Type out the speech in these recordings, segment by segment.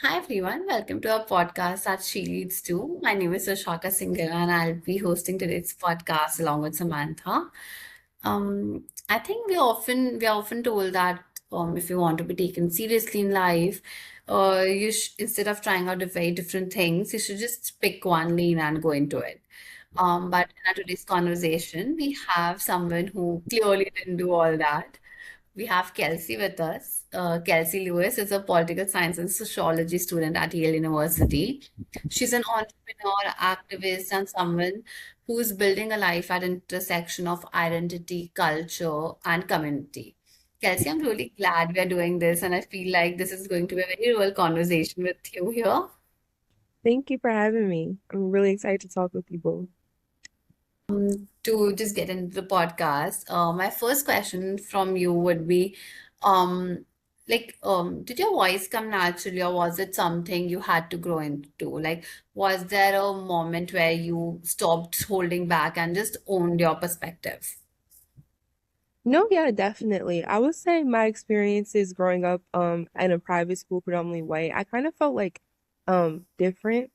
Hi everyone, welcome to our podcast that She Leads To. My name is Rashaka Singhal and I'll be hosting today's podcast along with Samantha. I think we are often told that if you want to be taken seriously in life, instead of trying out the very different things, you should just pick one lane and go into it. But in our today's conversation, we have someone who clearly didn't do all that. We have Kellsie with us. Kellsie Lewis is a political science and sociology student at Yale University. She's an entrepreneur, activist, and someone who's building a life at intersection of identity, culture, and community. Kelsey, I'm really glad we are doing this, and I feel like this is going to be a very real conversation with you here. Thank you for having me. I'm really excited to talk with you both. To just get into the podcast, my first question from you would be, did your voice come naturally, or was it something you had to grow into? Like, was there a moment where you stopped holding back and just owned your perspective? No, yeah, definitely. I would say my experiences growing up in a private school, predominantly white, I kind of felt like different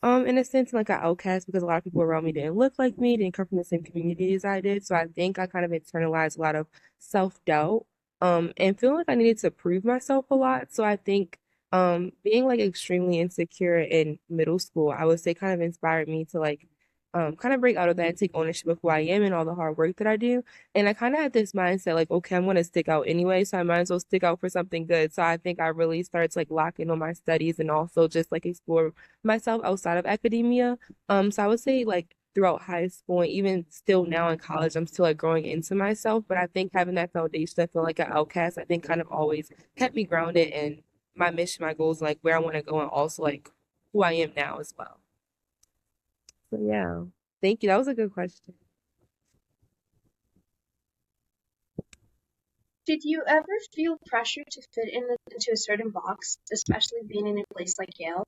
in a sense, like an outcast because a lot of people around me didn't look like me, didn't come from the same community as I did. So I think I kind of internalized a lot of self-doubt, and feeling like I needed to prove myself a lot. So I think being like extremely insecure in middle school, I would say kind of inspired me to like kind of break out of that and take ownership of who I am and all the hard work that I do. And I kind of had this mindset like, okay, I'm going to stick out anyway, so I might as well stick out for something good. So I think I really started to like lock in on my studies and also just like explore myself outside of academia. So I would say like throughout high school and even still now in college, I'm still like growing into myself. But I think having that foundation, I feel like an outcast, I think kind of always kept me grounded in my mission, my goals, and like where I want to go and also like who I am now as well. So yeah. Thank you. That was a good question. Did you ever feel pressure to fit into a certain box, especially being in a place like Yale?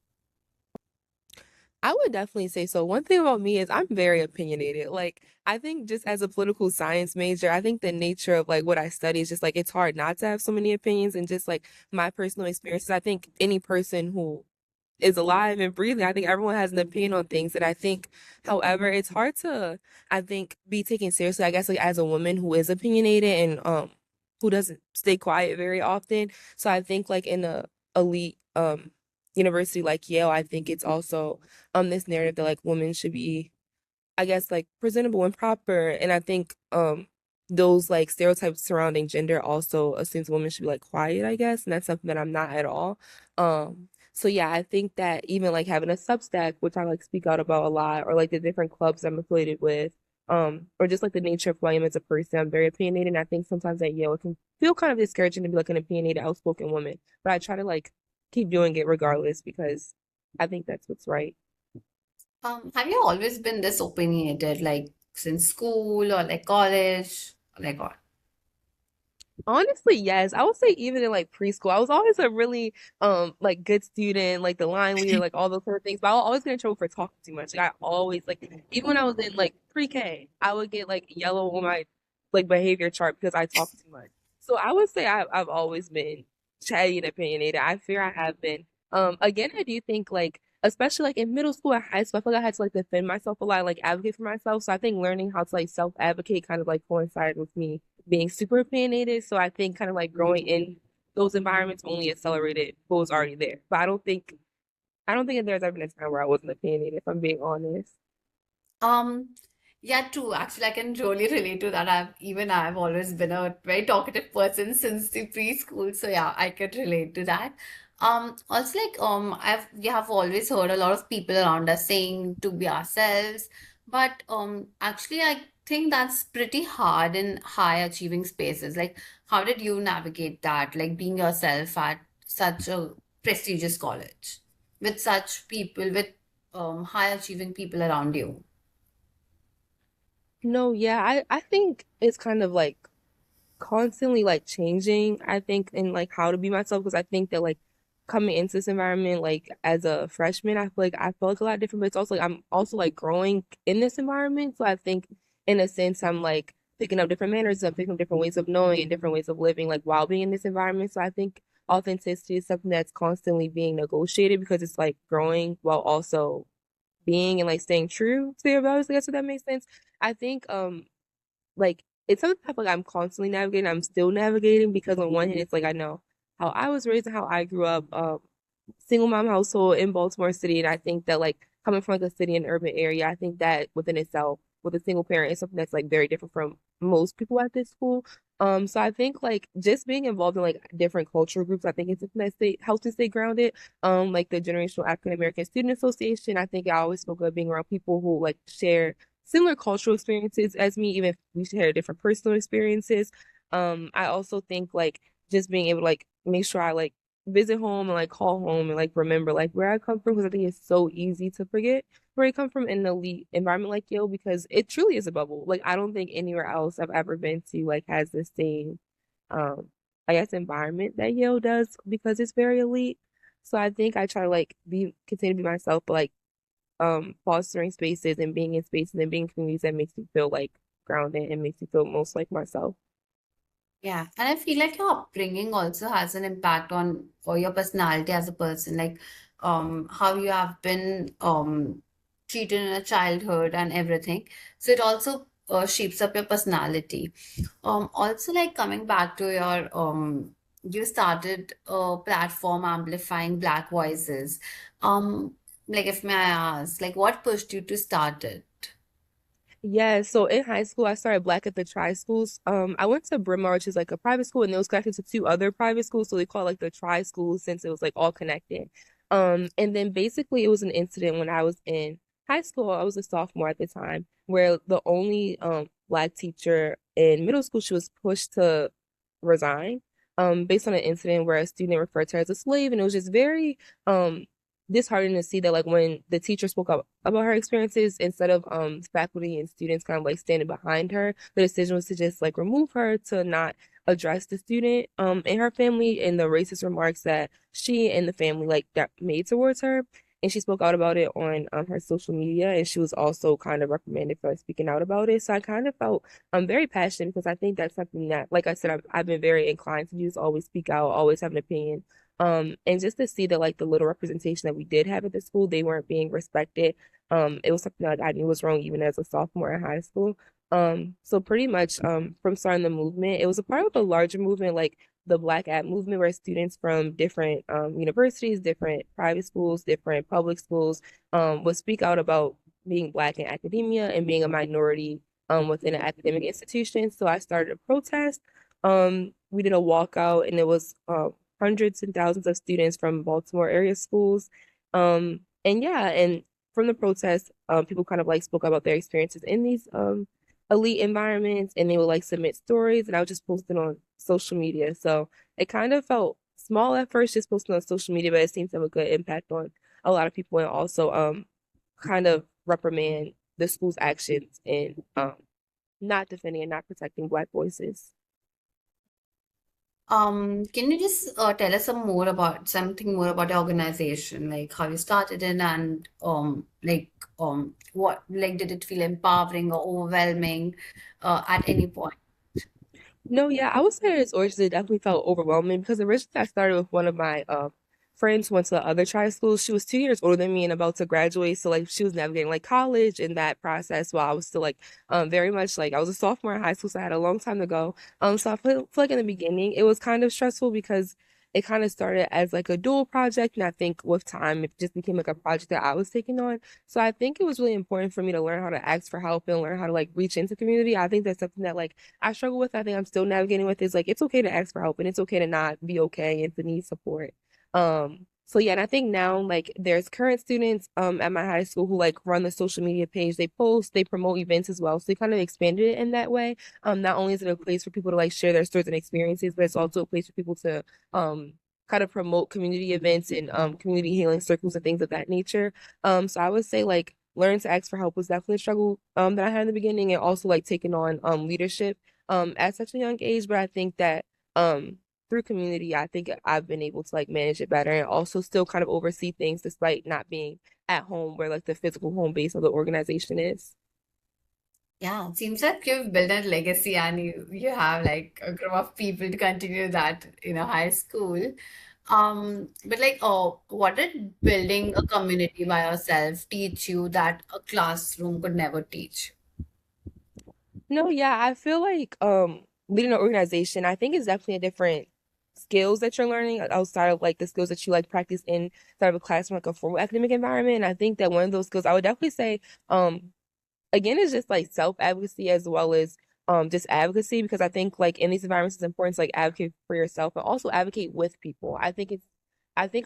I would definitely say so. One thing about me is I'm very opinionated. Like, I think just as a political science major, I think the nature of like what I study is just like it's hard not to have so many opinions and just like my personal experiences. I think any person who is alive and breathing, I think everyone has an opinion on things. And I think, however, it's hard to, I think, be taken seriously, I guess, like as a woman who is opinionated and who doesn't stay quiet very often. So I think like in a elite university like Yale, I think it's also this narrative that like women should be, I guess, like presentable and proper. And I think those like stereotypes surrounding gender also assumes women should be like quiet, I guess, and that's something that I'm not at all. So yeah, I think that even like having a Substack, which I like speak out about a lot, or like the different clubs I'm affiliated with, or just like the nature of who I am as a person, I'm very opinionated. And I think sometimes at Yale it can feel kind of discouraging to be like an opinionated, outspoken woman. But I try to like keep doing it regardless because I think that's what's right. Have you always been this opinionated, like since school or like college, or like what? Honestly, yes. I would say even in like preschool, I was always a really like good student, like the line leader, like all those sort of things. But I was always get in trouble for talking too much. Like I always like even when I was in like pre-K, I would get like yellow on my like behavior chart because I talk too much. So I would say I've always been chatty and opinionated. I fear I have been. Again, I do think like especially like in middle school and high school, I feel like I had to like defend myself a lot, like advocate for myself. So I think learning how to like self-advocate kind of like coincided with me being super opinionated. So I think kind of like growing in those environments only accelerated what was already there. But I don't think that there's ever been a time where I wasn't opinionated, if I'm being honest. Um, yeah, true. Actually, I can really relate to that. I've always been a very talkative person since the preschool. So yeah, I could relate to that. Also like we have always heard a lot of people around us saying to be ourselves, but actually I think that's pretty hard in high achieving spaces. Like, how did you navigate that? Like being yourself at such a prestigious college with such people, with high achieving people around you. No, yeah, I think it's kind of like constantly like changing, I think, in like how to be myself because I think that like coming into this environment like as a freshman, I feel like I felt like a lot different, but it's also like I'm also like growing in this environment. So I think in a sense I'm like picking up different manners, I'm picking up different ways of knowing and different ways of living like while being in this environment. So I think authenticity is something that's constantly being negotiated because it's like growing while also being and like staying true to your values. I guess if that makes sense. I think like it's something I feel like I'm constantly navigating. I'm still navigating because on one hand, it's like I know how I was raised and how I grew up, single mom household in Baltimore City, and I think that like coming from like a city and urban area, I think that within itself, with a single parent, is something that's like very different from most people at this school. So I think like just being involved in like different cultural groups, I think it's something that helps me stay grounded. Like the Generational African American Student Association, I think I always spoke of being around people who like share similar cultural experiences as me, even if we share different personal experiences. I also think like just being able to like make sure I like visit home and like call home and like remember like where I come from because I think it's so easy to forget where I come from in an elite environment like Yale because it truly is a bubble. Like I don't think anywhere else I've ever been to like has the same um I guess environment that Yale does because it's very elite. So I think I try to like be continue to be myself, but like fostering spaces and being in spaces and being in communities that makes me feel like grounded and makes me feel most like myself. Yeah, and I feel like your upbringing also has an impact on or your personality as a person, like how you have been treated in a childhood and everything. So it also shapes up your personality. Also like coming back to your you started a platform amplifying Black voices. Um, like if may I ask, like what pushed you to start it? Yeah, so in high school, I started Black at the Tri Schools. I went to Bryn Mawr, which is like a private school, and it was connected to two other private schools, so they call it like the Tri Schools since it was like all connected. And then basically it was an incident when I was in high school. I was a sophomore at the time, where the only Black teacher in middle school, she was pushed to resign, based on an incident where a student referred to her as a slave, and it was just very disheartening to see that like when the teacher spoke up about her experiences instead of faculty and students kind of like standing behind her, the decision was to just like remove her to not address the student and her family and the racist remarks that she and the family like that made towards her. And she spoke out about it on her social media, and she was also kind of reprimanded for speaking out about it. So I kind of felt very passionate because I think that's something that, like I said, I've been very inclined to use, always speak out, always have an opinion. And just to see that like the little representation that we did have at the school, they weren't being respected. It was something that I knew was wrong even as a sophomore in high school. So pretty much from starting the movement, it was a part of a larger movement like the Black App movement where students from different universities, different private schools, different public schools would speak out about being Black in academia and being a minority within an academic institution. So I started a protest. We did a walkout and it was hundreds and thousands of students from Baltimore area schools. And yeah, and from the protest, people kind of like spoke about their experiences in these elite environments and they would like submit stories and I would just post it on social media. So it kind of felt small at first just posting on social media, but it seems to have a good impact on a lot of people and also kind of reprimand the school's actions in not defending and not protecting Black voices. Can you just tell us something more about the organization, like how you started in and what like did it feel empowering or overwhelming at any point? No, yeah, I would say its origins it definitely felt overwhelming because originally I started with one of my friends who went to the other tri schools. She was 2 years older than me and about to graduate, so like she was navigating like college in that process while I was still like very much like I was a sophomore in high school, so I had a long time to go. So feel like in the beginning it was kind of stressful because it kind of started as like a dual project, and I think with time it just became like a project that I was taking on. So I think it was really important for me to learn how to ask for help and learn how to like reach into community. I think that's something that like I struggle with. I think I'm still navigating with is like it's okay to ask for help and it's okay to not be okay and to need support. So yeah, and I think now like there's current students at my high school who like run the social media page. They post, they promote events as well. So they kind of expanded it in that way. Not only is it a place for people to like share their stories and experiences, but it's also a place for people to um kind of promote community events and community healing circles and things of that nature. So I would say like learning to ask for help was definitely a struggle that I had in the beginning and also like taking on leadership at such a young age. But I think that through community, I think I've been able to like manage it better and also still kind of oversee things despite not being at home where like the physical home base of the organization is. Yeah, it seems like you've built a legacy and you have like a group of people to continue that in a high school. But like, oh, what did building a community by yourself teach you that a classroom could never teach? No, yeah, I feel like leading an organization, I think is definitely a different skills that you're learning outside of like the skills that you like practice inside of a classroom, like a formal academic environment. And I think that one of those skills I would definitely say, again, it's just like self advocacy as well as just advocacy because I think like in these environments it's important to like advocate for yourself but also advocate with people. I think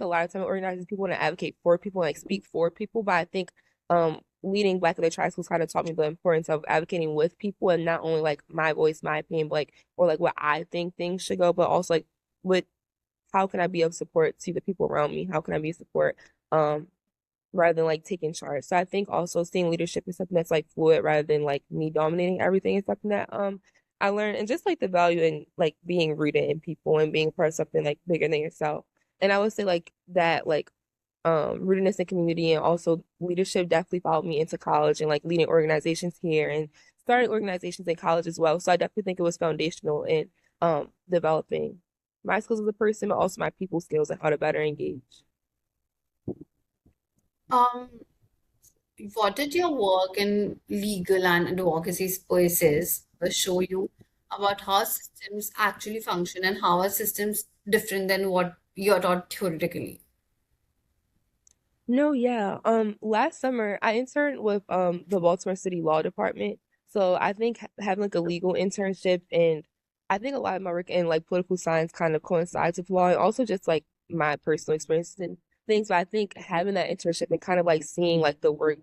a lot of time organizing people want to advocate for people and like speak for people, but I think leading Black Elite Tri Schools kind of taught me the importance of advocating with people and not only like my voice, my opinion, but like or like what I think things should go, but also like what how can I be of support to the people around me? How can I be of support? Um rather than like taking charge. So I think also seeing leadership is something that's like fluid rather than like me dominating everything is something that I learned and just like the value in like being rooted in people and being part of something like bigger than yourself. And I would say like that like rootedness in community and also leadership definitely followed me into college and like leading organizations here and starting organizations in college as well. So I definitely think it was foundational in developing my skills as a person, but also my people skills and how to better engage. Um, what did your work in legal and advocacy spaces show you about how systems actually function and how are systems different than what you're taught theoretically? No, yeah. Last summer I interned with the Baltimore City Law Department. So I think having like a legal internship and I think a lot of my work in like political science kind of coincides with law and also just like my personal experiences and things. But I think having that internship and kind of like seeing like the work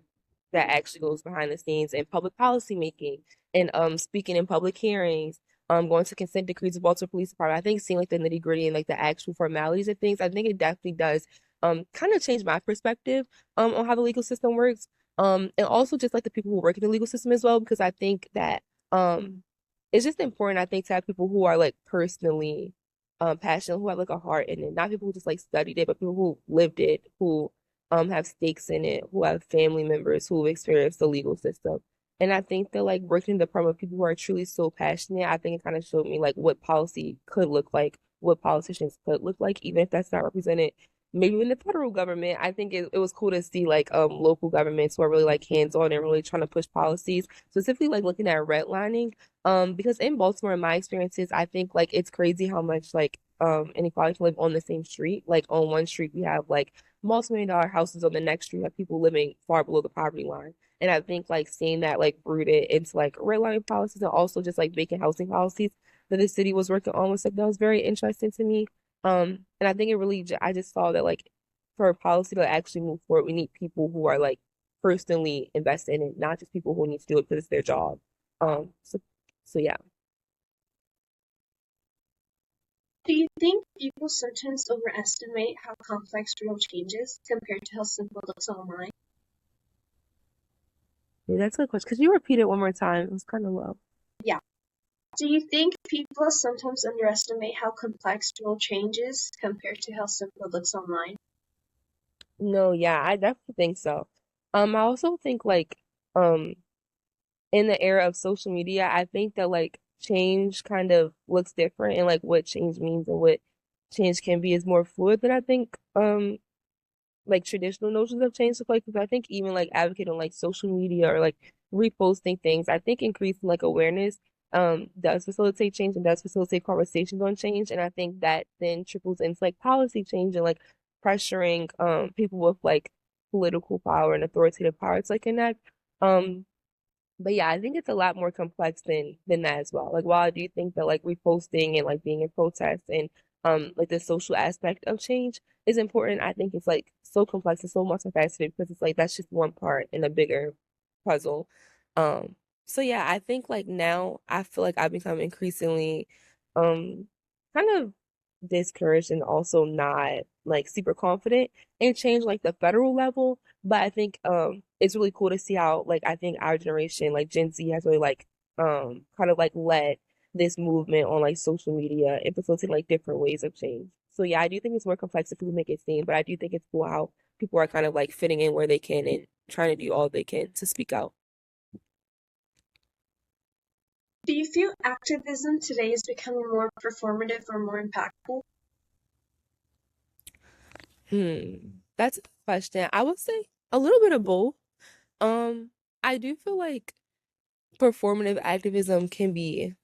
that actually goes behind the scenes in public policy making and speaking in public hearings, going to consent decrees of Baltimore Police Department. I think seeing like the nitty gritty and like the actual formalities of things, I think it definitely does kind of changed my perspective on how the legal system works. And also just like the people who work in the legal system as well, because I think that it's just important, I think, to have people who are like personally passionate, who have like a heart in it, not people who just like studied it, but people who lived it, who have stakes in it, who have family members who have experienced the legal system. And I think that like working in the department of people who are truly so passionate, I think it kind of showed me like what policy could look like, what politicians could look like, even if that's not represented maybe in the federal government. I think it was cool to see like local governments who are really like hands on and really trying to push policies, specifically like looking at redlining. Because in Baltimore, in my experiences, I think like it's crazy how much like inequality can live on the same street. Like on one street we have like multi-million dollar houses, on the next street have people living far below the poverty line. And I think like seeing that like rooted into like redlining policies and also just like vacant housing policies that the city was working on was like that was very interesting to me. And I think it really, I just saw that like for a policy to actually move forward, we need people who are like personally invested in it, not just people who need to do it because it's their job. So, so yeah. Do you think people sometimes overestimate how complex real change is compared to how simple it looks online? Yeah, that's a good question. Could you repeat it one more time? It was kind of low. Yeah. Do you think people sometimes underestimate how complex real change is compared to how simple it looks online? No, yeah, I definitely think so. I also think like, um, in the era of social media, I think that like change kind of looks different and like what change means and what change can be is more fluid than I think like traditional notions of change look like because I think even like advocating on like social media or like reposting things, I think increasing like awareness does facilitate change and does facilitate conversations on change. And I think that then trickles into like policy change and like pressuring people with like political power and authoritative power to like enact but yeah, I think it's a lot more complex than that as well. Like while I do think that like reposting and like being in protest and like the social aspect of change is important, I think it's like so complex and so multifaceted because it's like that's just one part in a bigger puzzle. Um so yeah, I think like now I feel like I've become increasingly um kind of discouraged and also not like super confident in change like the federal level. But I think it's really cool to see how like I think our generation, like Gen Z, has really like kind of like led this movement on like social media and facilitating like different ways of change. So yeah, I do think it's more complex than people make it seem, but I do think it's cool how people are kind of like fitting in where they can and trying to do all they can to speak out. Do you feel activism today is becoming more performative or more impactful? That's a good question. I would say a little bit of both. Um, I do feel like performative activism can be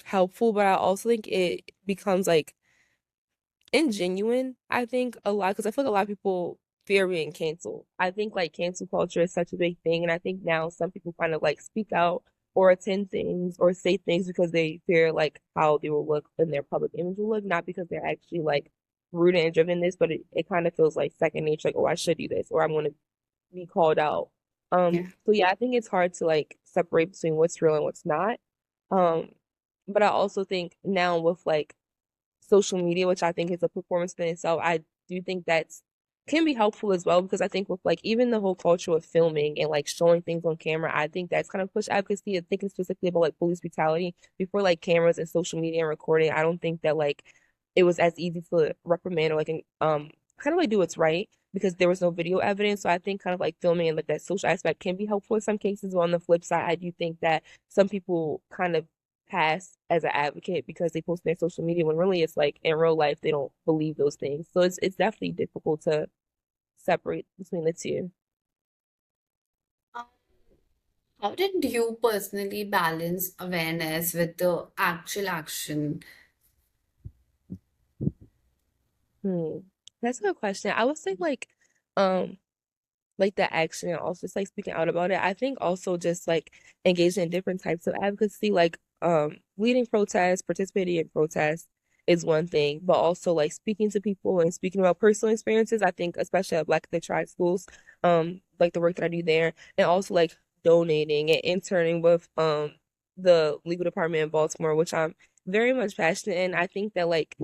helpful, but I also think it becomes like ingenuine. I think a lot because I feel like a lot of people fear being canceled. I think like cancel culture is such a big thing, and I think now some people kind of like speak out or attend things or say things because they fear like how they will look and their public image will look, not because they're actually like rooted and driven in this, but it kind of feels like second nature, like, oh, I should do this or I'm gonna be called out. Yeah. So yeah, I think it's hard to like separate between what's real and what's not. Um, but I also think now with like social media, which I think is a performance in itself, I do think that's can be helpful as well because I think with like even the whole culture of filming and like showing things on camera, I think that's kind of pushed advocacy. I thinking specifically about like police brutality before like cameras and social media and recording. I don't think that like it was as easy to reprimand or like kind of like do what's right because there was no video evidence. So I think kind of like filming and like that social aspect can be helpful in some cases. But on the flip side, I do think that some people kind of pass as an advocate because they post their social media when really it's like in real life they don't believe those things. So it's definitely difficult to separate between the two. Um, how did you personally balance awareness with the actual action? Hmm. That's a good question. I would say um like the action and also just like speaking out about it. I think also just like engaging in different types of advocacy, like leading protests, participating in protests is one thing, but also like speaking to people and speaking about personal experiences. I think especially at Black the Triad schools, like the work that I do there, and also like donating and interning with the legal department in Baltimore, which I'm very much passionate in. I think that like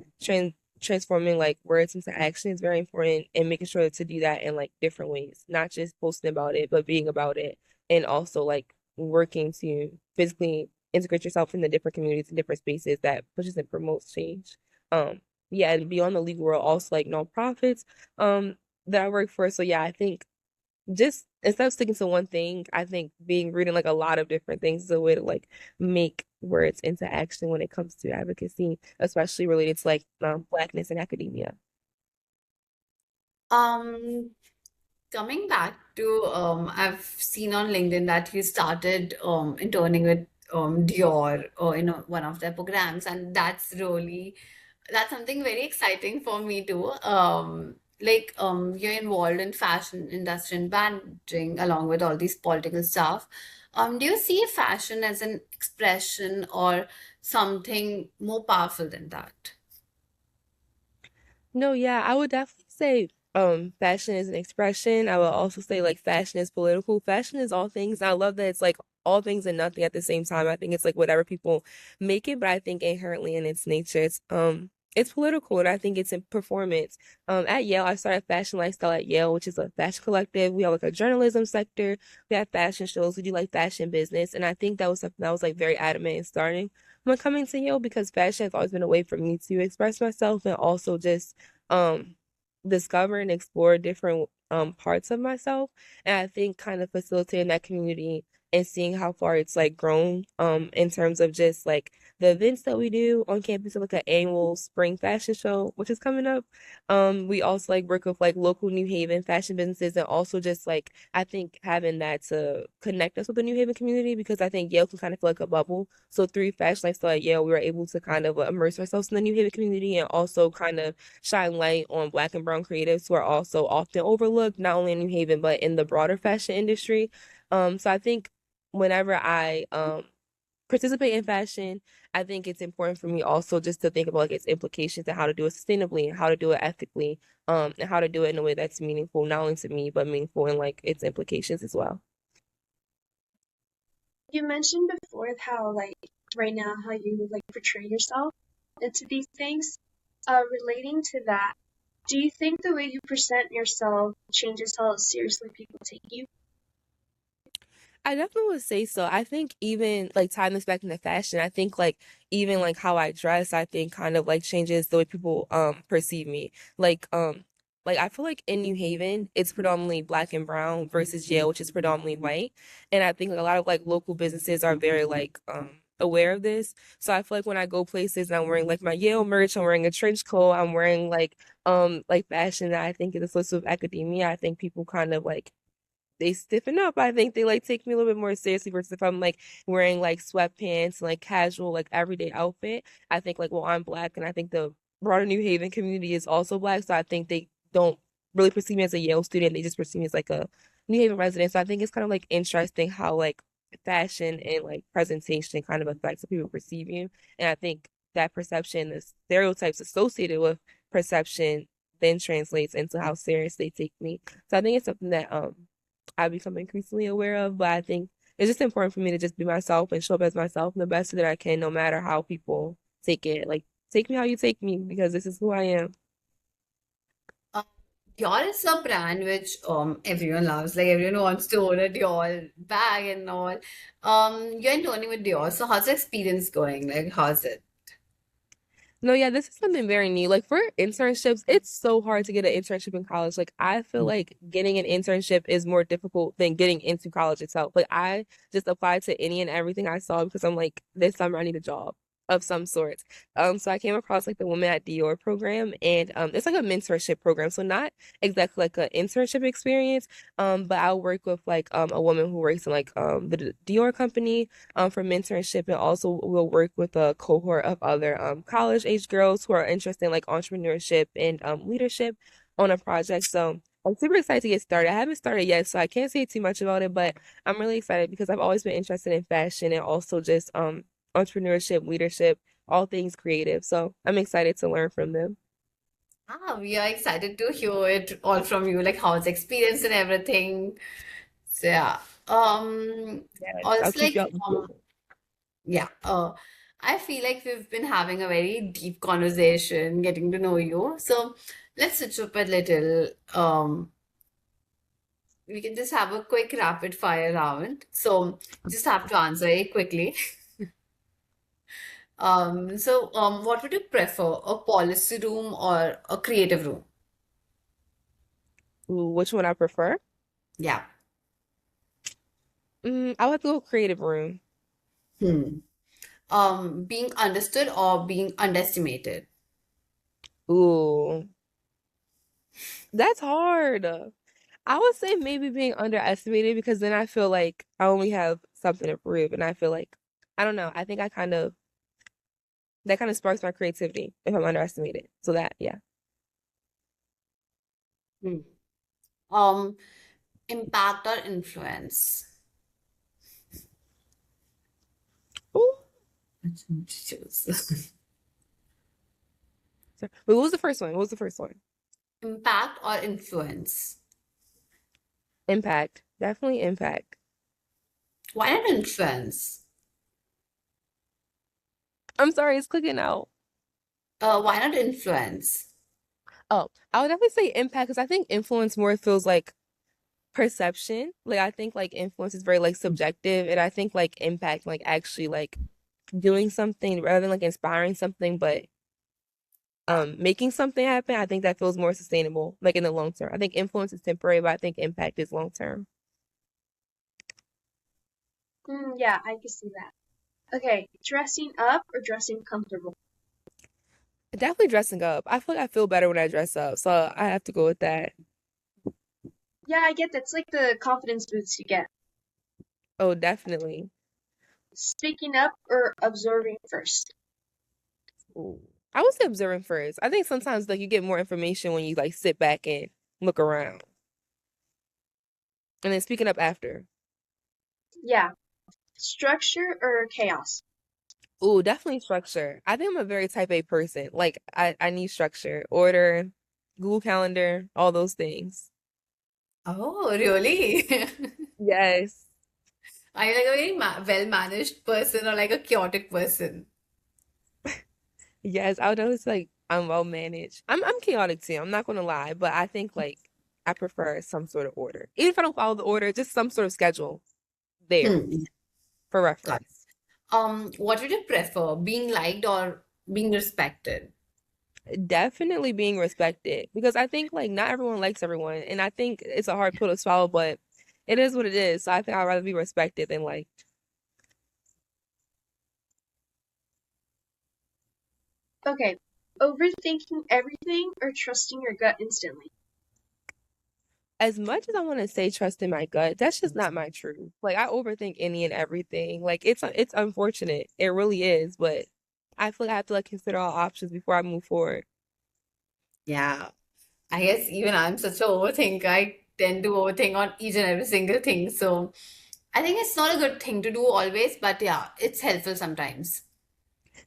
transforming like words into action is very important and making sure to do that in like different ways, not just posting about it, but being about it and also like working to physically integrate yourself in the different communities and different spaces that pushes and promotes change. Yeah, and beyond the legal world, also like nonprofits that I work for. So yeah, I think just instead of sticking to one thing, I think being reading like a lot of different things is a way to like make words into action when it comes to advocacy, especially related to like blackness in academia. Um, Coming back to, I've seen on LinkedIn that you started interning with Dior or one of their programs, and that's something very exciting for me too. You're involved in fashion industry and branding along with all these political stuff. Do you see fashion as an expression or something more powerful than that? No, yeah, I would definitely say fashion is an expression. I would also say like fashion is political. Fashion is all things. I love that it's like all things and nothing at the same time. I think it's like whatever people make it, but I think inherently in its nature it's political and I think it's in performance. At Yale, I started Fashion Lifestyle at Yale, which is a fashion collective. We have like a journalism sector. We have fashion shows. We do like fashion business. And I think that was something that was like very adamant in starting when coming to Yale because fashion has always been a way for me to express myself and also just um discover and explore different parts of myself. And I think kind of facilitating that community and seeing how far it's like grown in terms of just like the events that we do on campus, like an annual spring fashion show, which is coming up. We also like work with like local New Haven fashion businesses and also just like I think having that to connect us with the New Haven community because I think Yale can kind of feel like a bubble. So through Fashion Lifestyle at Yale, we were able to kind of immerse ourselves in the New Haven community and also kind of shine light on Black and brown creatives who are also often overlooked, not only in New Haven, but in the broader fashion industry. So I think whenever I participate in fashion, I think it's important for me also just to think about like its implications and how to do it sustainably and how to do it ethically, and how to do it in a way that's meaningful, not only to me, but meaningful in like its implications as well. You mentioned before how like right now how you like portray yourself into these things. Relating to that, do you think the way you present yourself changes how seriously people take you? I definitely would say so. I think even like tying this back into fashion, I think like even like how I dress, I think kind of like changes the way people perceive me. Like I feel like in New Haven, it's predominantly black and brown versus Yale, which is predominantly white. And I think like, a lot of like local businesses are very like aware of this. So I feel like when I go places and I'm wearing like my Yale merch, I'm wearing a trench coat, I'm wearing like fashion that I think is associated with academia, I think people kind of like they stiffen up. I think they like take me a little bit more seriously versus if I'm like wearing like sweatpants and like casual, like everyday outfit. I think like, well, I'm black and I think the broader New Haven community is also black. So I think they don't really perceive me as a Yale student. They just perceive me as like a New Haven resident. So I think it's kind of like interesting how like fashion and like presentation kind of affects how people perceive you. And I think that perception, the stereotypes associated with perception then translates into how serious they take me. So I think it's something that I become increasingly aware of. But I think it's just important for me to just be myself and show up as myself in the best that I can, no matter how people take it. Like, take me how you take me because this is who I am. Um, Dior is a brand which everyone loves. Like everyone wants to own a Dior bag and all. You're interning with Dior, so how's the experience going? Like, how's it? No, yeah, this is something very new. Like for internships, it's so hard to get an internship in college. Like I feel like getting an internship is more difficult than getting into college itself. Like I just applied to any and everything I saw because I'm like, this summer I need a job of some sort. So I came across like the Women at Dior program and it's like a mentorship program. So not exactly like an internship experience. But I'll work with like a woman who works in like the Dior company for mentorship, and also we'll work with a cohort of other college age girls who are interested in like entrepreneurship and leadership on a project. So I'm super excited to get started. I haven't started yet, so I can't say too much about it, but I'm really excited because I've always been interested in fashion and also just entrepreneurship, leadership, all things creative. So I'm excited to learn from them. Ah, we are excited to hear it all from you, like how's the experience and everything. So yeah. Yes, I'll Also keep like you updated. yeah, I feel like we've been having a very deep conversation, getting to know you. So let's switch up a little. We can just have a quick rapid fire round. So just have to answer it quickly. What would you prefer, a policy room or a creative room? Ooh, which one I prefer? Yeah. I would go creative room. Hmm. Being understood or being underestimated? Ooh, that's hard. I would say maybe being underestimated because then I feel like I only have something to prove, and I feel like I don't know. I think I kind of that kind of sparks my creativity if I'm underestimated. So that, yeah. Hmm. Um, Impact or influence? Ooh. Which one to choose? Sorry. Wait, what was the first one? What was the first one? Impact or influence? Impact. Definitely impact. Why not influence? I'm sorry, it's clicking out. Why not influence? Oh, I would definitely say impact because I think influence more feels like perception. Like I think like influence is very like subjective, and I think like impact like actually like doing something rather than like inspiring something, but making something happen. I think that feels more sustainable, like in the long term. I think influence is temporary, but I think impact is long term. Yeah, I can see that. Okay, dressing up or dressing comfortable? Definitely dressing up. I feel like I feel better when I dress up, so I have to go with that. Yeah, I get that. It's like the confidence boost you get. Oh, definitely. Speaking up or observing first? Ooh. I would say observing first. I think sometimes like you get more information when you like sit back and look around, and then speaking up after. Yeah, structure or chaos? Ooh, definitely structure. I think I'm a very type A person. Like I need structure, order, Google Calendar, all those things. Oh, really? Yes. Are you like a very well-managed person or like a chaotic person? Yes, I would always like I'm well managed. I'm chaotic too. I'm not gonna lie, but I think like I prefer some sort of order. Even if I don't follow the order, just some sort of schedule there Hmm. for Got it. reference. What would you prefer, being liked or being respected? Definitely being respected because I think like not everyone likes everyone, and I think it's a hard pill to swallow, but it is what it is. So I think I'd rather be respected than liked. Okay, overthinking everything or trusting your gut instantly? As much as I want to say trust in my gut, that's just not my truth. Like I overthink any and everything. Like it's unfortunate. It really is, but I feel like I have to like consider all options before I move forward. Yeah. I guess even I'm such an overthinker. I tend to overthink on each and every single thing. So I think it's not a good thing to do always, but yeah, it's helpful sometimes.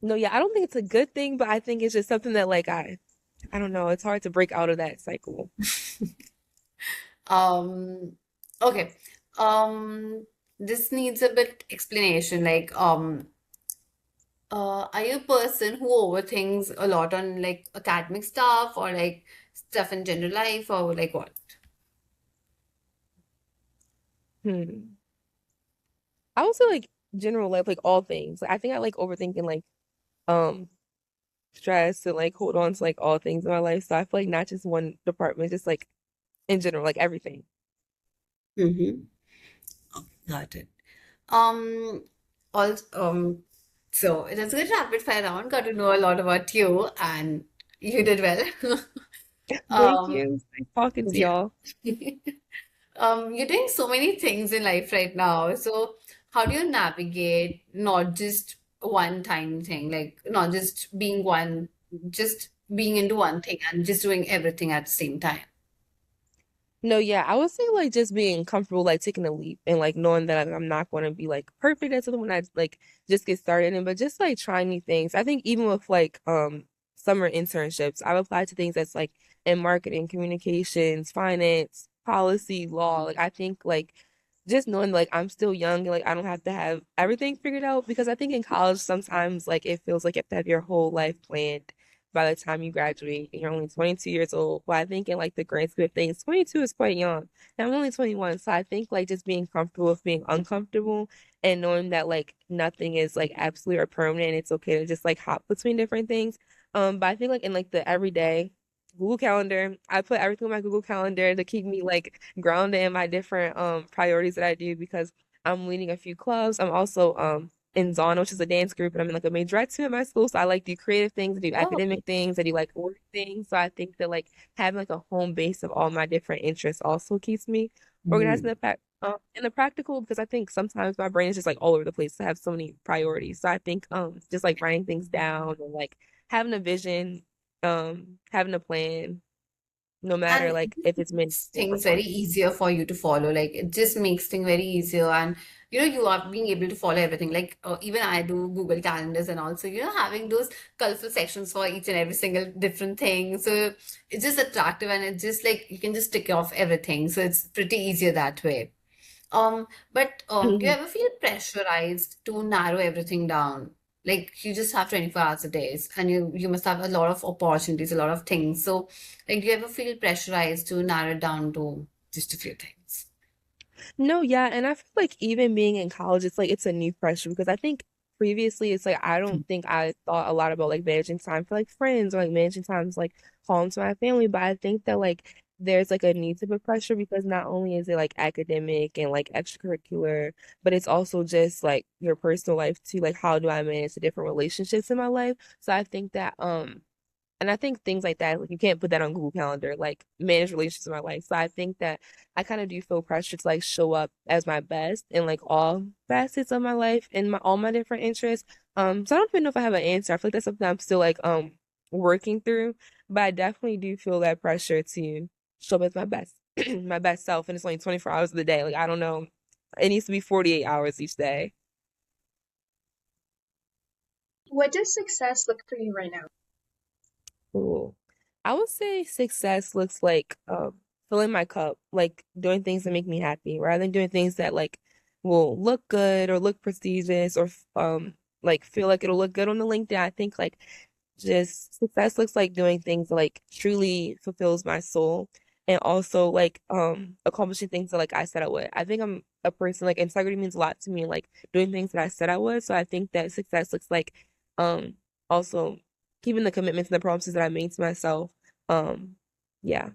No, yeah, I don't think it's a good thing, but I think it's just something that like I don't know, it's hard to break out of that cycle. Um, okay. This needs a bit explanation. Are you a person who overthinks a lot on like academic stuff or like stuff in general life or like what? Hmm. I would say like general life, like all things. Like I think I like overthinking like um stress and like hold on to like all things in my life. So I feel like not just one department, just like in general, like everything. Mm-hmm. Got it. Um, also, so it was a good rapid fire round. Got to know a lot about you, and you did well. Thank Um, you. Nice talking to yeah. y'all. You're doing so many things in life right now. So how do you navigate not just one tiny thing, like not just being one, just being into one thing and just doing everything at the same time? No, yeah, I would say like just being comfortable, like taking a leap and like knowing that like, I'm not going to be like perfect at something when I like just get started in, but just like trying new things. I think even with like summer internships, I've applied to things that's like in marketing, communications, finance, policy, law. Like I think like just knowing like I'm still young and like I don't have to have everything figured out because I think in college sometimes like it feels like you have to have your whole life planned by the time you graduate and you're only 22 years old. But I think in like the grand scheme of things, 22 is quite young. And I'm only 21. So I think like just being comfortable with being uncomfortable and knowing that like nothing is like absolute or permanent. It's okay to just like hop between different things. But I think like in like the everyday Google Calendar, I put everything on my Google Calendar to keep me like grounded in my different priorities that I do because I'm leading a few clubs. I'm also in Zona, which is a dance group, and I'm in like a majorette team at my school. So I like do creative things, I do Oh. academic things, I do like work things. So I think that like having like a home base of all my different interests also keeps me organized Hmm. in the practical because I think sometimes my brain is just like all over the place to have so many priorities. So I think just like writing things down and like having a vision, having a plan, no matter And it like if it's meant makes to or things not. very easier for you to follow. Like it just makes things very easier, and you are being able to follow everything. Like even I do Google Calendars, and also having those colorful sections for each and every single different thing. So it's just attractive, and it's just like you can just tick off everything. So it's pretty easier that way. Do you ever feel pressurized to narrow everything down? Like you just have 24 hours a day and you must have a lot of opportunities, a lot of things. So like do you ever feel pressurized to narrow it down to just a few things? No, yeah, and I feel like even being in college, it's like it's a new pressure because I think previously it's like I don't think I thought a lot about like managing time for like friends or like managing times like home to my family, but I think that like there's like a need to put pressure because not only is it like academic and like extracurricular, but it's also just like your personal life too. Like how do I manage the different relationships in my life? So I think that and I think things like that, like you can't put that on Google Calendar, like manage relationships in my life. So I think that I kind of do feel pressure to like show up as my best in like all facets of my life and my all my different interests. So I don't even know if I have an answer. I feel like that's something I'm still like working through, but I definitely do feel that pressure to show up as my best, my best self, and it's only 24 hours of the day. Like I don't know, it needs to be 48 hours each day. What does success look for you right now? Cool. I would say success looks like filling my cup, like doing things that make me happy, rather than doing things that like will look good or look prestigious or like feel like it'll look good on the LinkedIn. I think like just success looks like doing things that, like truly fulfills my soul and also like accomplishing things that like I said I would. I think I'm a person like integrity means a lot to me, like doing things that I said I would. So I think that success looks like um also keeping the commitments and the promises that I made to myself. Um, yeah.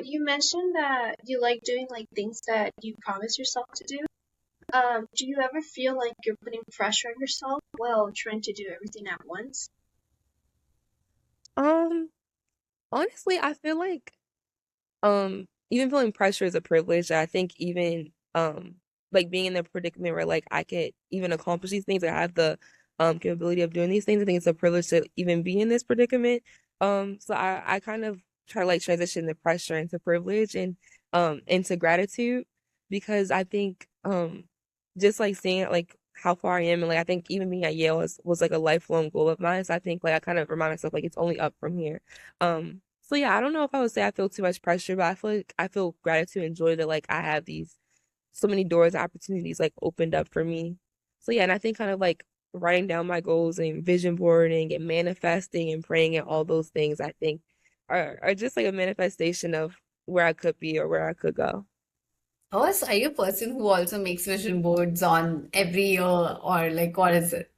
You mentioned that you like doing like things that you promise yourself to do. Do you ever feel like you're putting pressure on yourself while trying to do everything at once? Um, Honestly, I feel like even feeling pressure is a privilege. I think even like being in the predicament where like I could even accomplish these things, like, I have the capability of doing these things. I think it's a privilege to even be in this predicament. So I kind of try to like transition the pressure into privilege and into gratitude, because I think just like seeing like how far I am, and like I think even being at Yale was like a lifelong goal of mine. So I think like I kind of remind myself like it's only up from here. So yeah, I don't know if I would say I feel too much pressure, but I feel like I feel gratitude and joy that like I have these so many doors and opportunities like opened up for me. So yeah, and I think kind of like writing down my goals and vision boarding and manifesting and praying and all those things, I think are just like a manifestation of where I could be or where I could go. Oh, so are you a person who also makes vision boards on every year, or like what is it?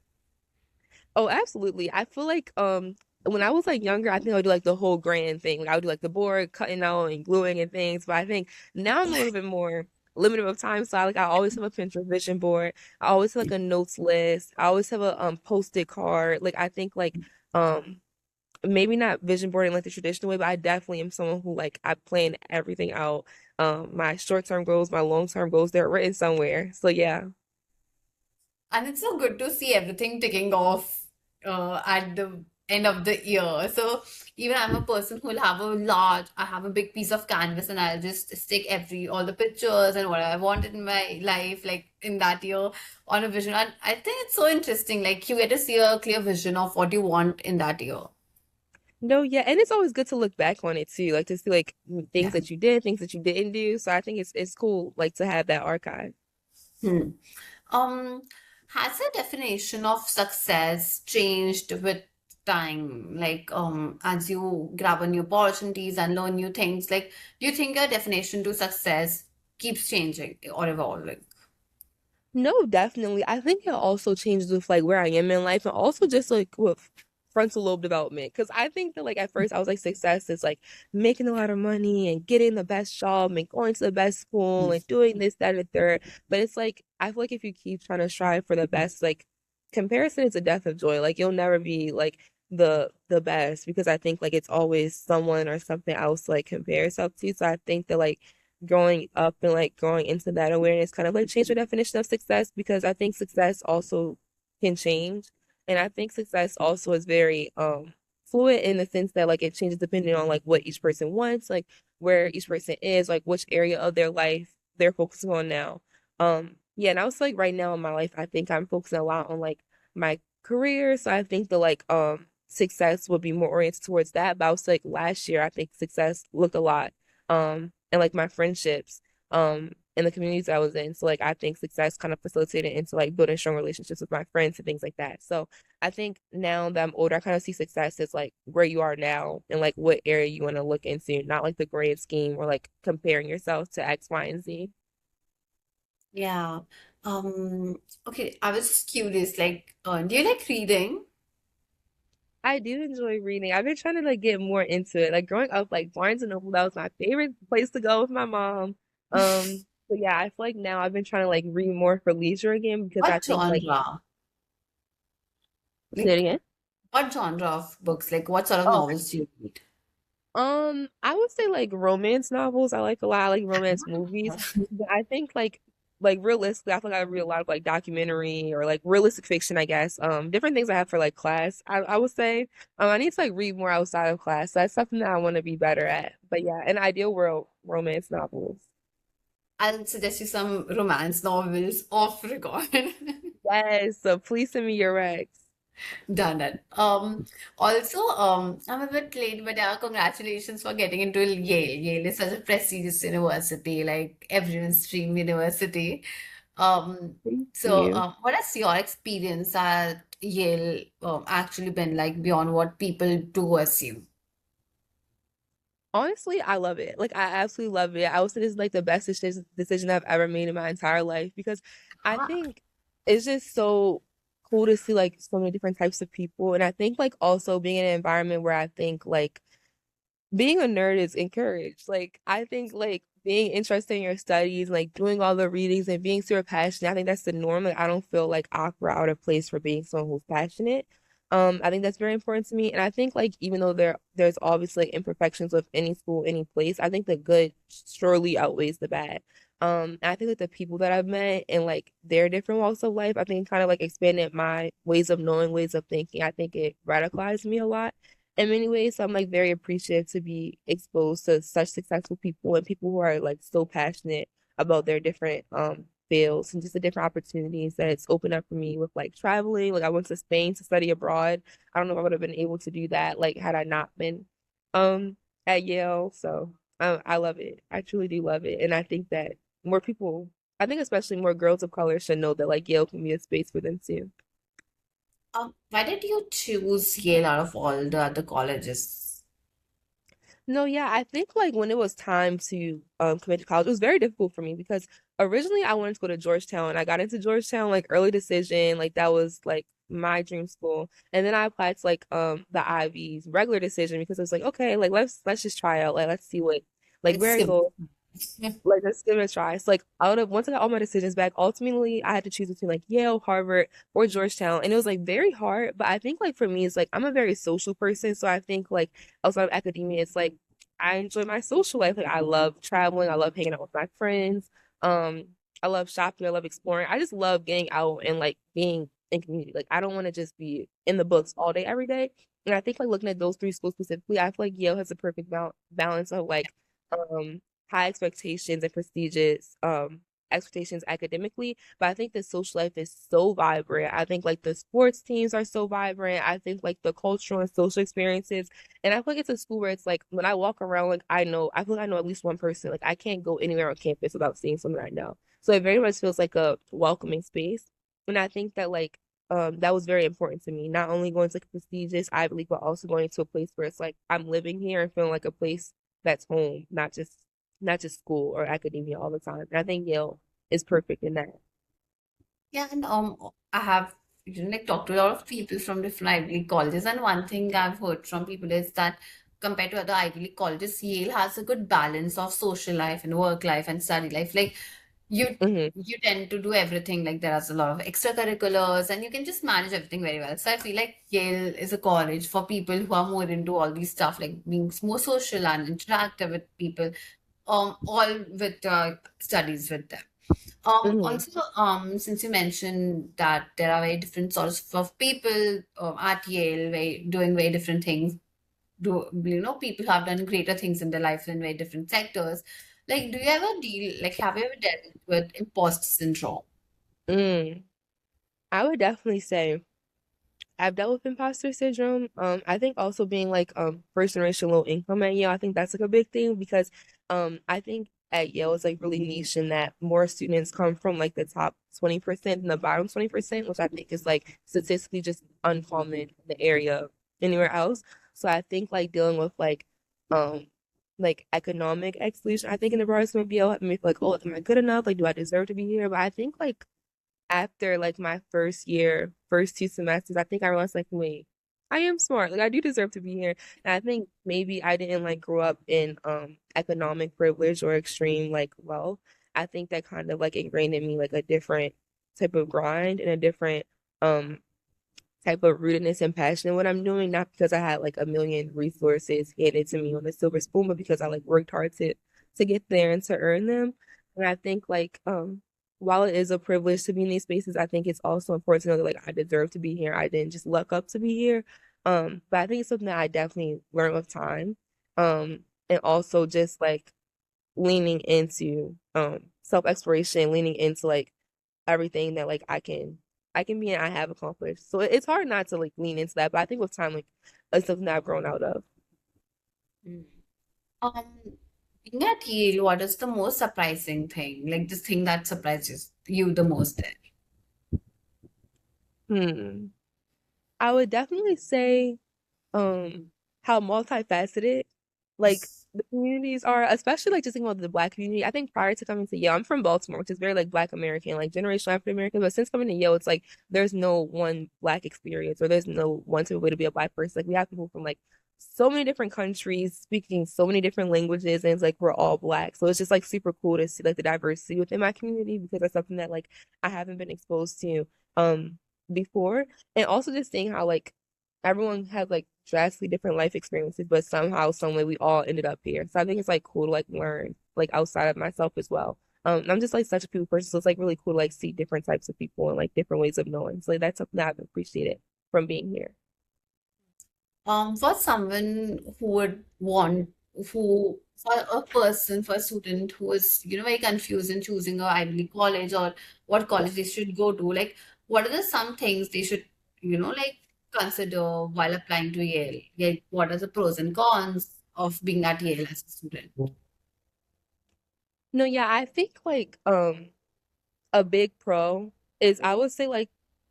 Oh, absolutely. I feel like when I was like younger, I think I would do like the whole grand thing. Like I would do like the board cutting out and gluing and things. But I think now I'm a little bit more limited of time. So I always have a Pinterest vision board. I always have like a notes list. I always have a post-it card. Like I think like um maybe not vision boarding like the traditional way, but I definitely am someone who like I plan everything out. My short-term goals, my long-term goals, they're written somewhere. So yeah. And it's so good to see everything ticking off at the end of the year. So even I'm a person who'll have I have a big piece of canvas and I'll just stick all the pictures and what I wanted in my life, like in that year on a vision. And I think it's so interesting. Like you get to see a clear vision of what you want in that year. No, yeah, and it's always good to look back on it too, like to see like things Yeah. that you did, things that you didn't do. So I think it's cool like to have that archive. Hmm. Um, has the definition of success changed with time? Like, as you grab on new opportunities and learn new things, like, do you think your definition to success keeps changing or evolving? No, definitely. I think it also changes with like where I am in life and also just like with frontal lobe development. Because I think that like at first I was like success is like making a lot of money and getting the best job and going to the best school and doing this, that, and the third. But it's like I feel like if you keep trying to strive for the best, like comparison is a death of joy. Like you'll never be like the best, because I think like it's always someone or something else like compare yourself to. So I think that like growing up and like growing into that awareness kind of like change the definition of success, because I think success also can change. And I think success also is very fluid in the sense that like it changes depending on like what each person wants, like where each person is, like which area of their life they're focusing on now. Yeah, and I was like right now in my life, I think I'm focusing a lot on like my career. So I think that like success would be more oriented towards that. But I was like last year, I think success looked a lot and like my friendships in the communities I was in. So like I think success kind of facilitated into like building strong relationships with my friends and things like that. So I think now that I'm older, I kind of see success as like where you are now and like what area you want to look into, not like the grand scheme or like comparing yourself to X, Y, and Z. Yeah. Um, okay, I was just curious, like, do you like reading? I do enjoy reading. I've been trying to like get more into it. Like growing up, like Barnes and Noble, that was my favorite place to go with my mom. But yeah, I feel like now I've been trying to like read more for leisure again, because I What think like genre? say it Like, again. what genre of books? Like, what sort of Oh, novels do you read? I would say like romance novels. I like a lot. I like romance movies. But I think like realistically, I feel like I read a lot of like documentary or like realistic fiction, I guess. Different things I have for like class. I would say I need to like read more outside of class. That's something that I want to be better at. But yeah, an ideal world, romance novels. I'll suggest you some romance novels off record. Yes, so please send me your recs. Done it. Also, I'm a bit late, but congratulations for getting into Yale. Yale is such a prestigious university, like everyone's dream university. Thank So, you. what has your experience at Yale actually been like beyond what people do assume? Honestly, I love it. Like I absolutely love it. I would say this is like the best decision I've ever made in my entire life, because I Ah, think it's just so cool to see like so many different types of people. And I think like also being in an environment where I think like being a nerd is encouraged. Like I think like being interested in your studies, like doing all the readings and being super passionate. I think that's the norm. Like I don't feel like awkward out of place for being someone who's passionate. I think that's very important to me. And I think like even though there's obviously like, imperfections with any school, any place, I think the good surely outweighs the bad. And I think like the people that I've met and like their different walks of life, I think kind of like expanded my ways of knowing, ways of thinking. I think it radicalized me a lot in many ways. So I'm like very appreciative to be exposed to such successful people and people who are like so passionate about their different fields and just the different opportunities that it's opened up for me with like traveling. Like I went to Spain to study abroad. I don't know if I would have been able to do that like had I not been um at Yale. So I love it. I truly do love it. And I think that more people, I think especially more girls of color should know that like Yale can be a space for them too. Why did you choose Yale out of all the other colleges? No, yeah, I think like when it was time to commit to college, it was very difficult for me because originally I wanted to go to Georgetown. I got into Georgetown like early decision, like that was like my dream school. And then I applied to like the Ivies regular decision because it was like, okay, like let's just try out. Like let's see what like Let's where it skip. goes. Like let's give it a try. It's like out of once I got all my decisions back, ultimately I had to choose between like Yale, Harvard, or Georgetown. And it was like very hard. But I think like for me, it's like I'm a very social person. So I think like outside of academia, it's like I enjoy my social life. Like I love traveling, I love hanging out with my friends. Um, I love shopping, I love exploring. I just love getting out and like being in community. Like I don't want to just be in the books all day, every day. And I think like looking at those three schools specifically, I feel like Yale has a perfect balance of like um high expectations and prestigious expectations academically, but I think the social life is so vibrant. I think like the sports teams are so vibrant. I think like the cultural and social experiences, and I feel like it's a school where it's like when I walk around, like I feel like I know at least one person. Like I can't go anywhere on campus without seeing someone I know. So it very much feels like a welcoming space, and I think that like that was very important to me. Not only going to like a prestigious Ivy League, but also going to a place where it's like I'm living here and feeling like a place that's home, not just school or academia all the time. And I think Yale is perfect in that. Yeah, and I have like talked to a lot of people from different Ivy League colleges, and one thing I've heard from people is that compared to other Ivy League colleges, Yale has a good balance of social life and work life and study life. Like you Hmm. you tend to do everything, like there is a lot of extracurriculars and you can just manage everything very well. So I feel like Yale is a college for people who are more into all these stuff, like being more social and interactive with people, all with studies with them. Hmm. Also, since you mentioned that there are very different sorts of people at Yale, doing very different things. People have done greater things in their life in very different sectors. Like, have you ever dealt with imposter syndrome? Mm. I would definitely say I've dealt with imposter syndrome. I think also being like first generation low income at Yale, I think that's like a big thing because I think at Yale it's like really niche in that more students come from like the top 20% and the bottom 20%, which I think is like statistically just uncommon in the area anywhere else. So I think like dealing with um like economic exclusion, I think in the broader scheme of Yale, I mean like, oh, am I good enough? Like, do I deserve to be here? But I think like after like my first year, first two semesters, I think I realized like, wait, I am smart. Like I do deserve to be here. And I think maybe I didn't like grow up in economic privilege or extreme like wealth. I think that kind of like ingrained in me like a different type of grind and a different um type of rootedness and passion in what I'm doing, not because I had like a million resources handed to me on a silver spoon, but because I like worked hard to get there and to earn them. And I think like while it is a privilege to be in these spaces, I think it's also important to know that like I deserve to be here. I didn't just luck up to be here. But I think it's something that I definitely learned with time. And also just like leaning into self-exploration, leaning into like everything that like I can be and I have accomplished. So it's hard not to like lean into that, but I think with time like it's something that I've grown out of. Mm. Um, Being at Yale, what is the most surprising thing? Like this thing that surprises you the most there? Hmm. I would definitely say um how multifaceted like the communities are, especially like just thinking about the Black community. I think prior to coming to Yale, I'm from Baltimore, which is very like Black American, like generational African American. But since coming to Yale, it's like there's no one Black experience or there's no one type of way to be a Black person. Like we have people from like so many different countries speaking so many different languages, and it's like we're all Black. So it's just like super cool to see like the diversity within my community because that's something that like I haven't been exposed to before. And also just seeing how like everyone has like drastically different life experiences, but somehow, some way we all ended up here. So I think it's like cool to like learn like outside of myself as well. I'm just like such a people person, so it's like really cool to like see different types of people and like different ways of knowing. So like, that's something that I've appreciated from being here. For someone who would want, who, for a person, for a student who is, very confused in choosing a Ivy League college or what college they should go to, like, what are the some things they should, like, consider while applying to Yale? Like, what are the pros and cons of being at Yale as a student? No, yeah, I think like a big pro is I would say like,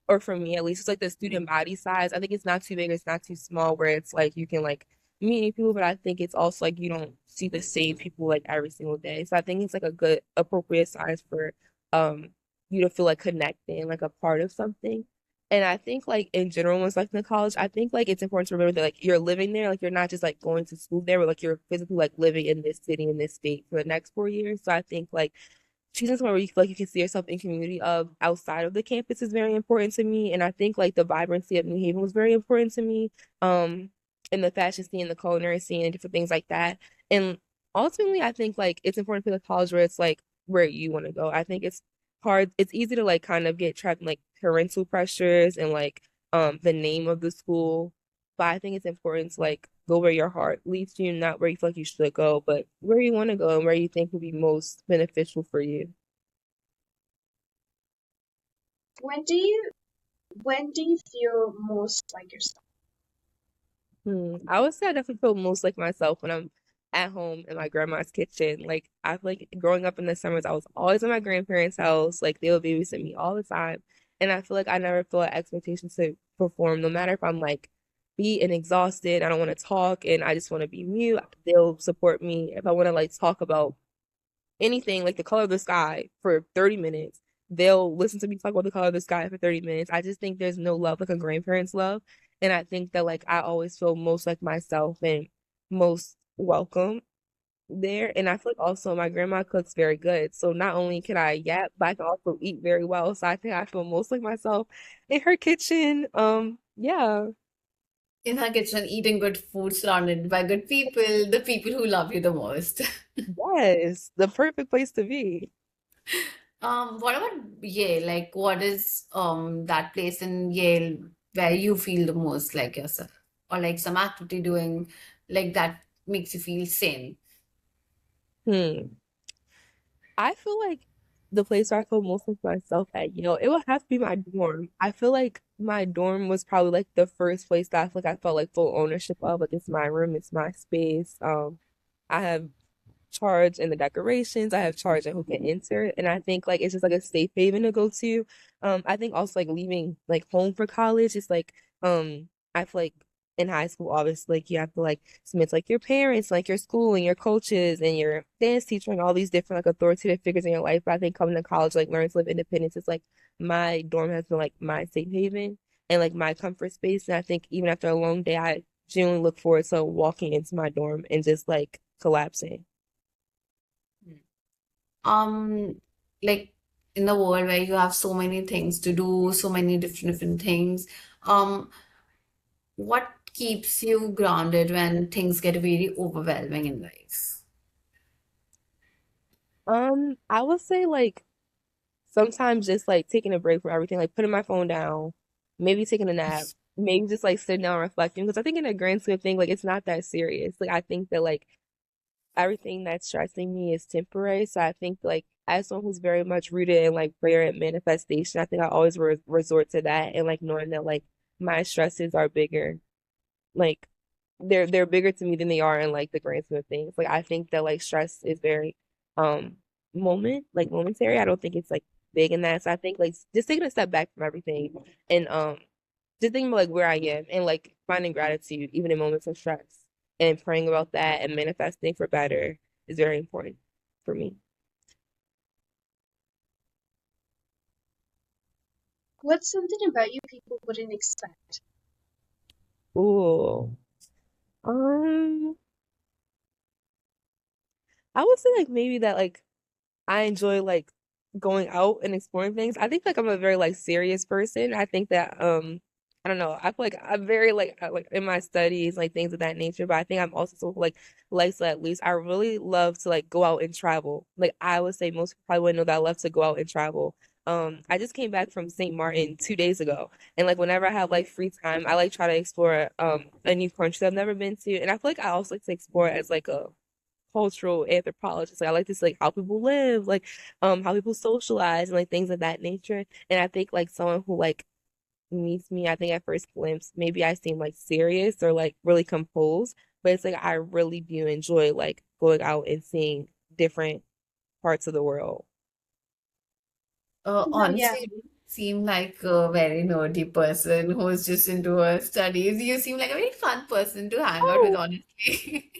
or for me at least, it's like the student body size. I think it's not too big, it's not too small where it's like you can like meet new people, but I think it's also like you don't see the same people like every single day. So I think it's like a good appropriate size for um you to feel like connected and like a part of something. And I think like in general when selecting the college, I think like it's important to remember that like you're living there, like you're not just like going to school there, but like you're physically like living in this city, in this state for the next 4 years. So I think like choosing somewhere where you feel like you can see yourself in community of outside of the campus is very important to me. And I think like the vibrancy of New Haven was very important to me. In the fashion scene, the culinary scene, and different things like that. And ultimately, I think like it's important for the college where it's like where you want to go. I think it's hard. It's easy to like kind of get trapped in like parental pressures and like the name of the school. But I think it's important to like go where your heart leads you, not where you feel like you should go, but where you want to go and where you think would be most beneficial for you. When do you when do you feel most like yourself? I would say I definitely feel most like myself when I'm at home in my grandma's kitchen. Like I feel like growing up in the summers, I was always in my grandparents' house. Like they would babysit me all the time. And I feel like I never feel an expectation to perform, no matter if I'm like beat and exhausted, I don't want to talk and I just want to be mute. They'll support me. If I want to like talk about anything like the color of the sky for 30 minutes. They'll listen to me talk about the color of the sky for 30 minutes. I just think there's no love like a grandparent's love. And I think that like I always feel most like myself and most welcome there. And I feel like also my grandma cooks very good. So not only can I yap, but I can also eat very well. So I think I feel most like myself in her kitchen. Yeah. In her kitchen, eating good food, surrounded by good people, the people who love you the most. Yes. The perfect place to be. What about Yale? Like, what is that place in Yale where you feel the most like yourself, or like some activity doing like that makes you feel sane? Hmm. I feel like the place where I feel most like myself at Yale, it would have to be my dorm. I feel like my dorm was probably like the first place that I feel like I felt like full ownership of. Like it's my room, it's my space. I have charge in the decorations. I have charge in who can enter. And I think like it's just like a safe haven to go to. I think also like leaving like home for college is like I feel like in high school obviously like you have to like submit to like your parents, like your school and your coaches and your dance teacher and all these different like authoritative figures in your life. But I think coming to college like learning to live independence is like my dorm has been like my safe haven and like my comfort space. And I think even after a long day I genuinely look forward to walking into my dorm and just like collapsing. Um, like in the world where you have so many things to do, so many different things, um, what keeps you grounded when things get very overwhelming in life? I would say like sometimes just like taking a break from everything, like putting my phone down, maybe taking a nap, maybe just like sitting down and reflecting. Because I think in the grand scheme of things, like it's not that serious. Like I think that like everything that's stressing me is temporary. So I think like as someone who's very much rooted in like prayer and manifestation, I think I always resort to that and like knowing that like my stresses are bigger like they're bigger to me than they are in like the grand scheme of things. Like I think that like stress is very um momentary. I don't think it's like big in that. So I think like just taking a step back from everything and just thinking about like where I am and like finding gratitude even in moments of stress and praying about that and manifesting for better is very important for me. What's something about you people wouldn't expect? Ooh. Um, I would say like maybe that like I enjoy like going out and exploring things. I think like I'm a very like serious person. I think that I don't know. I feel like I'm very like in my studies, like things of that nature, but I think I'm also so like likes to at least I really love to like go out and travel. Like I would say most people probably wouldn't know that I love to go out and travel. I just came back from St. Martin 2 days ago. And like whenever I have like free time, I like try to explore a new country that I've never been to. And I feel like I also like to explore it as like a cultural anthropologist. Like I like to see like how people live, like how people socialize and like things of that nature. And I think like someone who like meets me, I think at first glimpse, maybe I seem like serious or like really composed, but it's like I really do enjoy like going out and seeing different parts of the world. No, yeah. Honestly, you seem like a very nerdy person who's just into her studies. You seem like a very fun person to hang out with, Oh, honestly.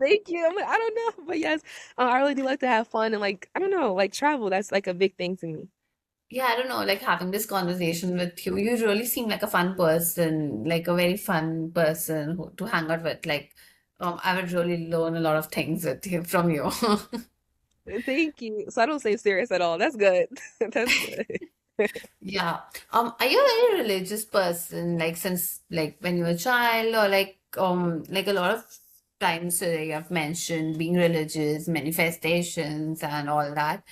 thank you. I'm like, I don't know, but yes, I really do like to have fun and like I don't know, like travel. That's like a big thing to me. Yeah, I don't know, like having this conversation with you, you really seem like a fun person, like a very fun person to hang out with. Like, I would really learn a lot of things with you from you. Thank you. So I don't say serious at all. That's good. That's good. Yeah. Are you a very religious person, like since like when you were a child, or like a lot of times today you have mentioned being religious, manifestations and all that.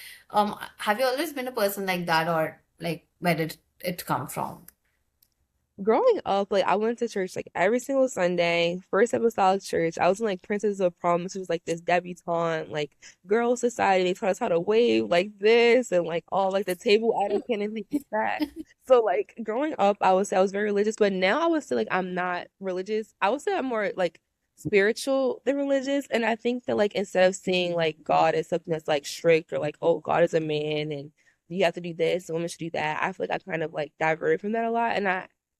Have you always been a person like that, or like where did it come from? Growing up, like I went to church like every single Sunday, First Apostolic Church. I was in like Princess of Promise, which was like this debutante, like girl society. They taught us how to wave like this and like all like the table etiquette and things like that. So like growing up, I would say I was very religious, but now I would say like I'm not religious. I would say I'm more like spiritual than religious. And I think that like instead of seeing like God as something that's like strict or like, oh, God is a man and you have to do this, women should do that. I feel like I kind of like diverted from that a lot. And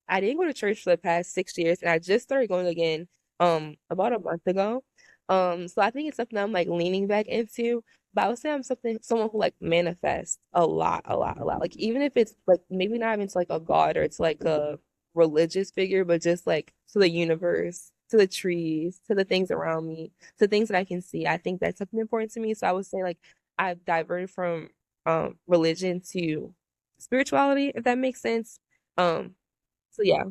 I didn't go to church for the past 6 years, and I just started going again about a month ago. So I think it's something I'm like leaning back into. But I would say I'm someone who like manifests a lot, a lot, a lot. Like even if it's like maybe not even to like a god or it's like a religious figure, but just like to the universe, to the trees, to the things around me, to things that I can see. I think that's something important to me. So I would say like I've diverted from religion to spirituality, if that makes sense. Um, so yeah,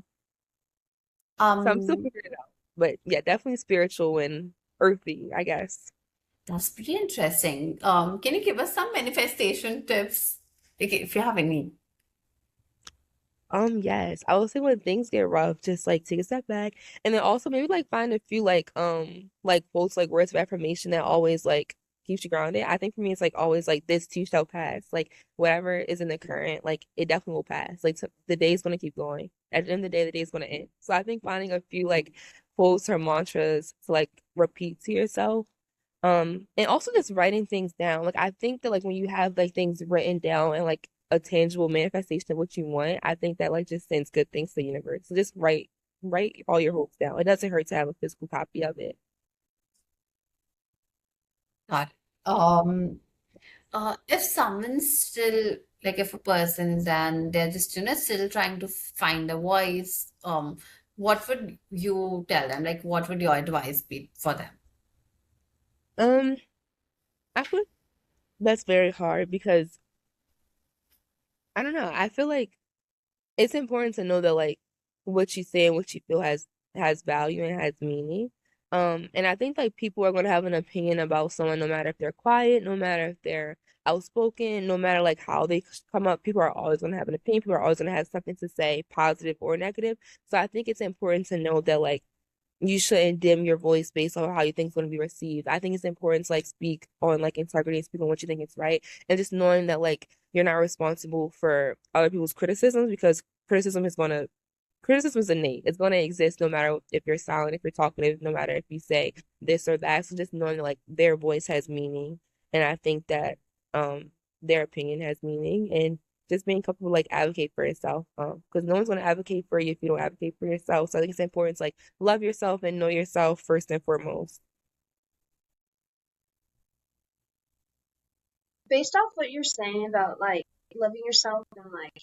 so I'm still Um, figuring it out. But yeah, definitely spiritual and earthy, I guess. that's pretty interesting. Can you give us some manifestation tips, like if you have any? Yes, I would say when things get rough, just like take a step back, and then also maybe like find a few like quotes, like words of affirmation that always like keeps you grounded. I think for me, it's like always like this too shall pass. Like whatever is in the current, like it definitely will pass. Like the day's gonna keep going. At the end of the day, the day's gonna end. So I think finding a few like quotes or mantras to like repeat to yourself. And also just writing things down. Like I think that like when you have like things written down and like a tangible manifestation of what you want, I think that like just sends good things to the universe. So just write all your hopes down. It doesn't hurt to have a physical copy of it. Got it. If someone's still like if a person's and they're just still trying to find a voice, what would you tell them? Like what would your advice be for them? Um, I feel that's very hard because I don't know. I feel like it's important to know that like what you say and what you feel has value and has meaning. And I think like people are gonna have an opinion about someone no matter if they're quiet, no matter if they're outspoken, no matter like how they come up, people are always gonna have an opinion, people are always gonna have something to say, positive or negative. So I think it's important to know that like you shouldn't dim your voice based on how you think it's going to be received. I think it's important to like speak on like integrity and speak on what you think is right. And just knowing that like you're not responsible for other people's criticisms because criticism is innate. It's gonna exist no matter if you're silent, if you're talkative, no matter if you say this or that. So just knowing that, like their voice has meaning. And I think that their opinion has meaning and just being comfortable like advocate for yourself. Because no one's gonna advocate for you if you don't advocate for yourself. So I think it's important to like love yourself and know yourself first and foremost. Based off what you're saying about like loving yourself and like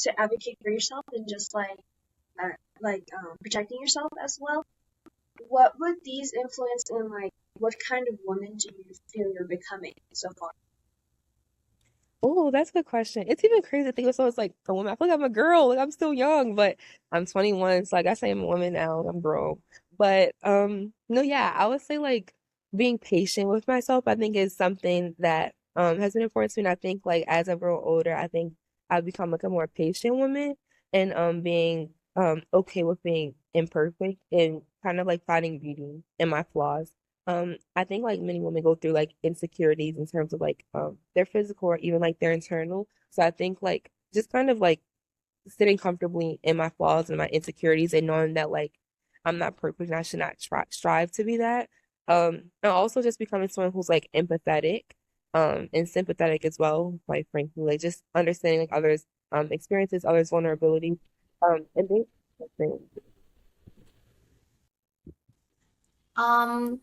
to advocate for yourself and just like protecting yourself as well. what would these influence in like what kind of woman do you feel you're becoming so far? Oh, that's a good question. It's even crazy to think of someone as like a woman. I feel like I'm a girl, like I'm still young, but I'm 21, so like I say I'm a woman now, I'm grown. But no, yeah, I would say like being patient with myself, I think is something that has been important to me. And I think like as I grow older, I think I've become like a more patient woman and being okay with being imperfect and kind of like finding beauty in my flaws. I think like many women go through like insecurities in terms of like their physical or even like their internal. So I think like just kind of like sitting comfortably in my flaws and my insecurities and knowing that like I'm not perfect and I should not strive to be that. And also just becoming someone who's like empathetic, and sympathetic as well, quite frankly, like just understanding like others' experiences, others' vulnerability, and things. Um,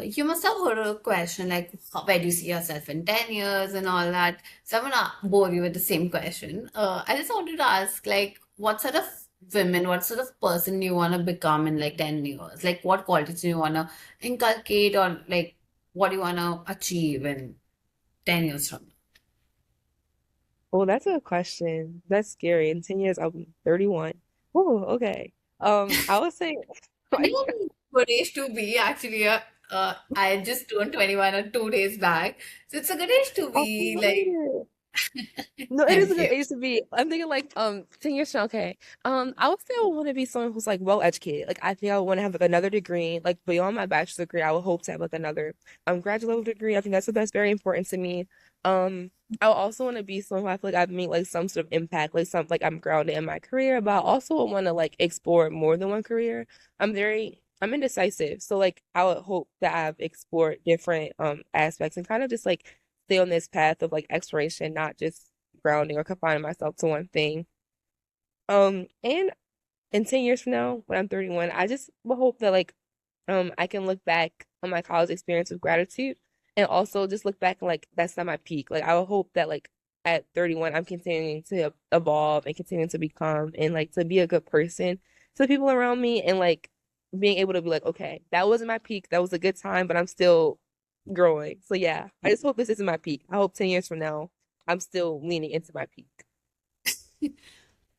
you must have heard a question like, where do you see yourself in 10 years and all that? So I'm gonna bore you with the same question. I just wanted to ask, like, what sort of women, what sort of person you want to become in like 10 years? Like, what qualities do you want to inculcate, or like, what do you want to achieve in 10 years from now? Oh, that's a question. That's scary. In 10 years, I'll be 31. Oh, okay. I would say I like, mean, good age to be actually. I just turned 21 2 days back, so it's a good age to oh, be like. no, it is a Thank good you. age to be. I'm thinking like 10 years from okay. I would say I want to be someone who's like well educated. Like I think I want to have like another degree, like beyond my bachelor's degree, I would hope to have like another graduate level degree. I think that's very important to me. I would also want to be someone who I feel like I've made like some sort of impact, like some like I'm grounded in my career, but I also want to like explore more than one career. I'm indecisive. So like I would hope that I've explored different aspects and kind of just like stay on this path of like exploration, not just grounding or confining myself to one thing. And in 10 years from now, when I'm 31, I just will hope that like I can look back on my college experience with gratitude and also just look back and like that's not my peak. Like I would hope that like at 31 I'm continuing to evolve and continuing to become and like to be a good person to the people around me and like being able to be like, okay, that wasn't my peak. That was a good time, but I'm still growing. So yeah, I just hope this isn't my peak. I hope 10 years from now I'm still leaning into my peak.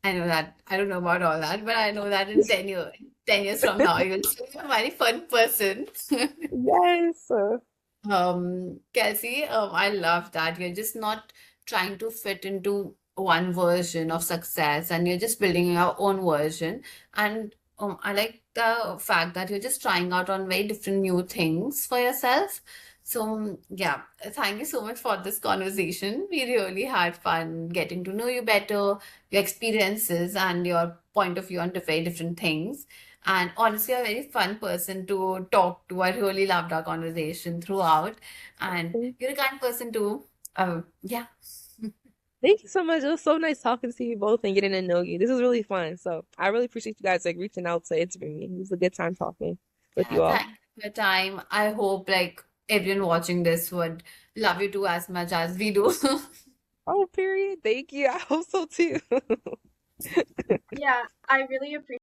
I know that. I don't know about all that, but I know that in 10 years from now, you'll still be a very fun person. Yes. Kelsey, I love that. You're just not trying to fit into one version of success and you're just building your own version. And I like the fact that you're just trying out on very different new things for yourself. So, yeah, thank you so much for this conversation. We really had fun getting to know you better, your experiences, and your point of view on very different things. And honestly, a very fun person to talk to. I really loved our conversation throughout. And you're a kind person too. Yeah. Thank you so much. It was so nice talking to you both and getting to know you. This was really fun. So I really appreciate you guys like reaching out to interview me. It was a good time talking with Yeah, you all. thank you for your time. I hope like everyone watching this would love you too as much as we do. Oh, period. Thank you. I hope so too. Yeah, I really appreciate